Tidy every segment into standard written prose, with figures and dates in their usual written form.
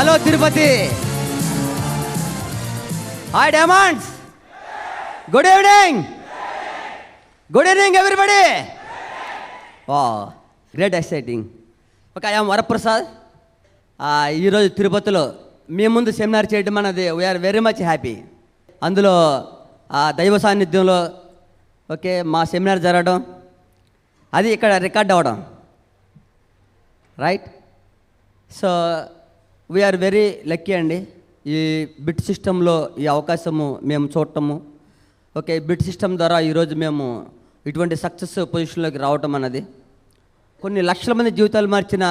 Hello Tirupati. Hi diamonds. Good evening. Good evening everybody. Wow great exciting. Okay, I'm Varaprasad. ఈరోజు తిరుపతిలో మీ ముందు seminar చేయడం అన్నది వీఆర్ వెరీ మచ్ హ్యాపీ. అందులో దైవ సాన్నిధ్యంలో ఓకే మా సెమినార్ జరగడం, అది ఇక్కడ రికార్డ్ అవ్వడం, right. So we are very lucky అండి. ఈ బిట్ సిస్టంలో ఈ అవకాశము మేము చూడటము, ఓకే బిట్ సిస్టమ్ ద్వారా ఈరోజు మేము ఇటువంటి సక్సెస్ పొజిషన్లోకి రావటం అన్నది, కొన్ని లక్షల మంది జీవితాలు మార్చిన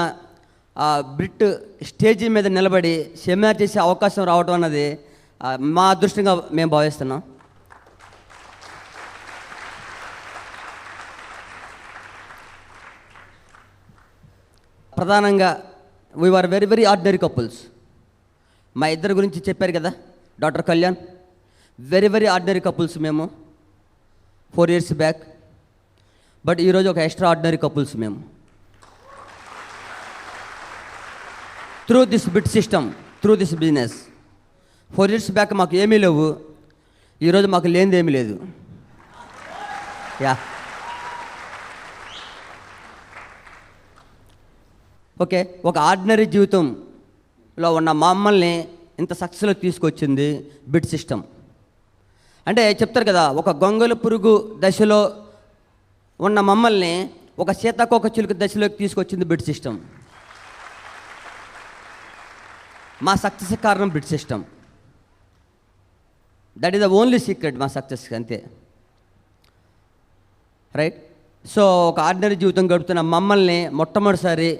బిట్ స్టేజీ మీద నిలబడి సెమినార్ చేసే అవకాశం రావటం అన్నది మా అదృష్టంగా మేము భావిస్తున్నాం. ప్రధానంగా we are very very ordinary couples. మా ఇద్దరి గురించి చెప్పారు కదా doctor Kalyan. Very very ordinary couples మేము 4 years బ్యాక్. బట్ ఈరోజు ఒక ఎక్స్ట్రా ఆర్డినరీ కపుల్స్ మేము. Through this bit system, through this business. 4 years back మాకు ఏమీ లేవు, ఈరోజు మాకు లేనిది ఏమీ లేదు. యా ఓకే, ఒక ఆర్డినరీ జీవితంలో ఉన్న మమ్మల్ని ఇంత సక్సెస్లో తీసుకొచ్చింది బిట్ సిస్టమ్. అంటే చెప్తారు కదా, ఒక గొంగళి పురుగు దశలో ఉన్న మమ్మల్ని ఒక సీతాకోక చిలుక దశలోకి తీసుకొచ్చింది బిట్ సిస్టమ్. మా సక్సెస్ కారణం bit system. That is the only secret మా సక్సెస్, అంతే, రైట్. సో ఒక ఆర్డినరీ జీవితం గడుపుతున్న మమ్మల్ని మొట్టమొదటిసారి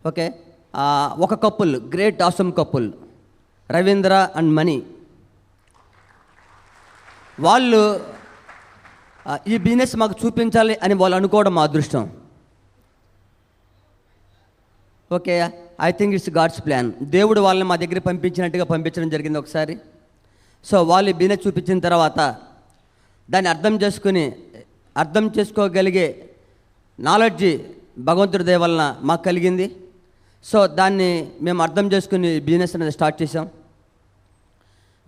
ఓకే ఒక couple, great awesome couple, Ravindra and Mani, వాళ్ళు ఈ బిజినెస్ మాకు చూపించాలి అని వాళ్ళు అనుకోవడం మా అదృష్టం. Okay, I think it's God's plan. దేవుడు వాళ్ళని మా దగ్గర పంపించినట్టుగా పంపించడం జరిగింది ఒకసారి. సో వాళ్ళు ఈ బిజినెస్ చూపించిన తర్వాత దాన్ని అర్థం చేసుకోగలిగే నాలెడ్జి భగవంతుడి దయ వలన మాకు కలిగింది. సో దాన్ని మేము అర్థం చేసుకుని బిజినెస్ అనేది స్టార్ట్ చేసాం.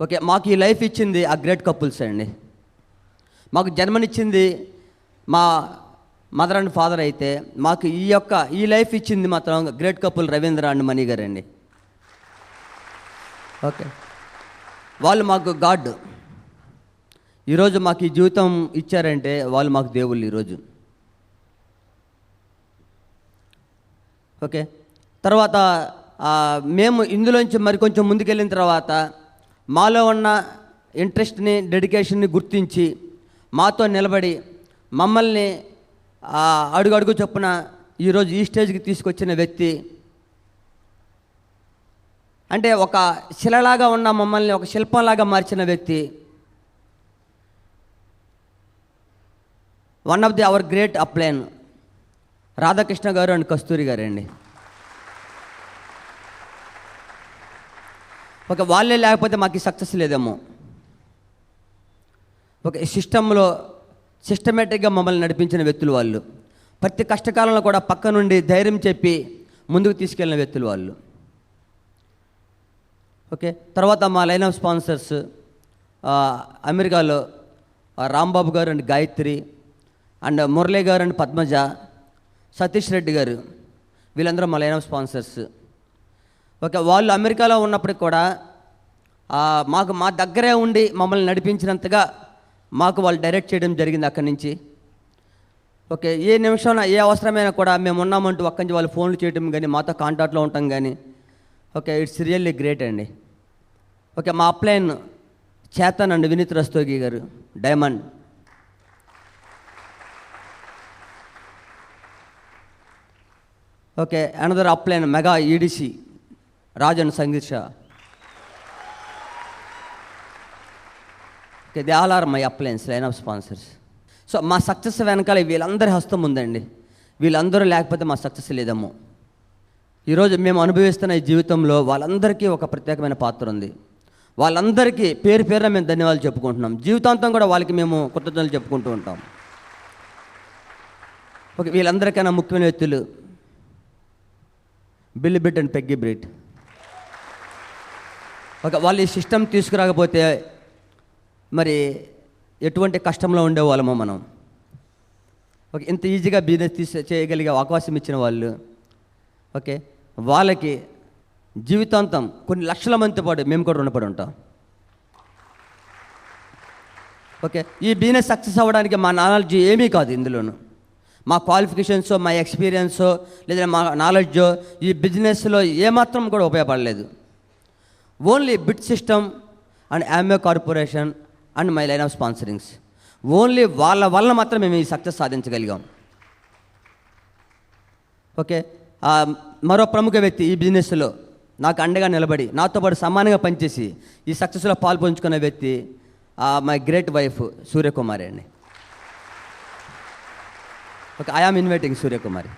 ఓకే, మాకు ఈ లైఫ్ ఇచ్చింది ఆ గ్రేట్ కపుల్స్ అండి. మాకు జన్మనిచ్చింది మా మదర్ అండ్ ఫాదర్ అయితే, మాకు ఈ లైఫ్ ఇచ్చింది మాత్రం గ్రేట్ కపుల్ రవీంద్ర అండ్ మణి గారు అండి. ఓకే, వాళ్ళు మాకు గాడ్. ఈరోజు మాకు ఈ జీవితం ఇచ్చారంటే వాళ్ళు మాకు దేవుళ్ళు ఈరోజు. ఓకే, తర్వాత మేము ఇందులోంచి మరికొంచెం ముందుకెళ్ళిన తర్వాత మాలో ఉన్న ఇంట్రెస్ట్ని, డెడికేషన్ని గుర్తించి మాతో నిలబడి మమ్మల్ని అడుగు చొప్పున ఈరోజు ఈ స్టేజ్కి తీసుకొచ్చిన వ్యక్తి, అంటే ఒక శిలలాగా ఉన్న మమ్మల్ని ఒక శిల్పంలాగా మార్చిన వ్యక్తి, one of the hour great upline Radhakrishna గారు అండ్ కస్తూరి గారు అండి. ఒక వాళ్ళే లేకపోతే మాకు సక్సెస్ లేదేమో. ఒక సిస్టంలో సిస్టమేటిక్గా మమ్మల్ని నడిపించిన వ్యక్తులు వాళ్ళు. ప్రతి కష్టకాలంలో కూడా పక్క నుండి ధైర్యం చెప్పి ముందుకు తీసుకెళ్ళిన వ్యక్తులు వాళ్ళు. ఓకే, తర్వాత మా లైన్ ఆఫ్ స్పాన్సర్స్ అమెరికాలో రాంబాబు గారు అండ్ గాయత్రి అండ్ మురళీ గారు అండ్ పద్మజ, సతీష్ రెడ్డి గారు, వీళ్ళందరూ మా లైన్ ఆఫ్ స్పాన్సర్స్. ఓకే, వాళ్ళు అమెరికాలో ఉన్నప్పటికి కూడా మా దగ్గరే ఉండి మమ్మల్ని నడిపించినంతగా మాకు వాళ్ళు డైరెక్ట్ చేయడం జరిగింది అక్కడి నుంచి. ఓకే, ఏ నిమిషం ఏ అవసరమైనా కూడా మేము ఉన్నామంటూ అక్కడి నుంచి వాళ్ళు ఫోన్లు చేయడం కానీ, మాతో కాంటాక్ట్లో ఉంటాం కానీ. ఓకే, ఇట్స్ రియల్లీ గ్రేట్ అండి. ఓకే, మా upline Chetan and Vineet Rastogi garu, diamond. Okay, another upline mega EDC Raj and Sangeet Shah. Okay, they all are my uplines, line of sponsors. So మా సక్సెస్ వెనకాల వీళ్ళందరి హస్తం ఉందండి. వీళ్ళందరూ లేకపోతే మా సక్సెస్ లేదేమో. ఈరోజు మేము అనుభవిస్తున్న ఈ జీవితంలో వాళ్ళందరికీ ఒక ప్రత్యేకమైన పాత్ర ఉంది. వాళ్ళందరికీ పేరు పేరున మేము ధన్యవాదాలు చెప్పుకుంటున్నాం. జీవితాంతం కూడా వాళ్ళకి మేము కృతజ్ఞతలు చెప్పుకుంటూ ఉంటాం. ఓకే, వీళ్ళందరికైనా ముఖ్యమైన వ్యక్తులు బిల్లి బిట్ అండ్ పెగ్గి బ్రిట్. వాళ్ళు ఈ సిస్టమ్ తీసుకురాకపోతే మరి ఎటువంటి కష్టంలో ఉండేవాళ్ళమో మనం. ఇంత ఈజీగా బిజినెస్ చేయగలిగే అవకాశం ఇచ్చిన వాళ్ళు, వాళ్ళకి జీవితాంతం కొన్ని లక్షల మంది పాటు మేము కూడా రుణపడి ఉంటాం. ఈ బిజినెస్ సక్సెస్ అవ్వడానికి మా నాలెడ్జ్ ఏమీ కాదు, ఇందులోను మా క్వాలిఫికేషన్సో, మా ఎక్స్పీరియన్సో, లేదా మా నాలెడ్జో ఈ బిజినెస్లో ఏమాత్రం కూడా ఉపయోగపడలేదు. Only bit system and Amway corporation and my line of sponsorings, only వాళ్ళ వల్ల మాత్రం మేము ఈ సక్సెస్ సాధించగలిగాం. మరో ప్రముఖ వ్యక్తి ఈ బిజినెస్లో నాకు అండగా నిలబడి నాతో పాటు సమానంగా పనిచేసి ఈ సక్సెస్లో పాల్పంచుకున్న వ్యక్తి మై గ్రేట్ వైఫ్ సూర్యకుమారి అండి. I am inviting Suryakumari.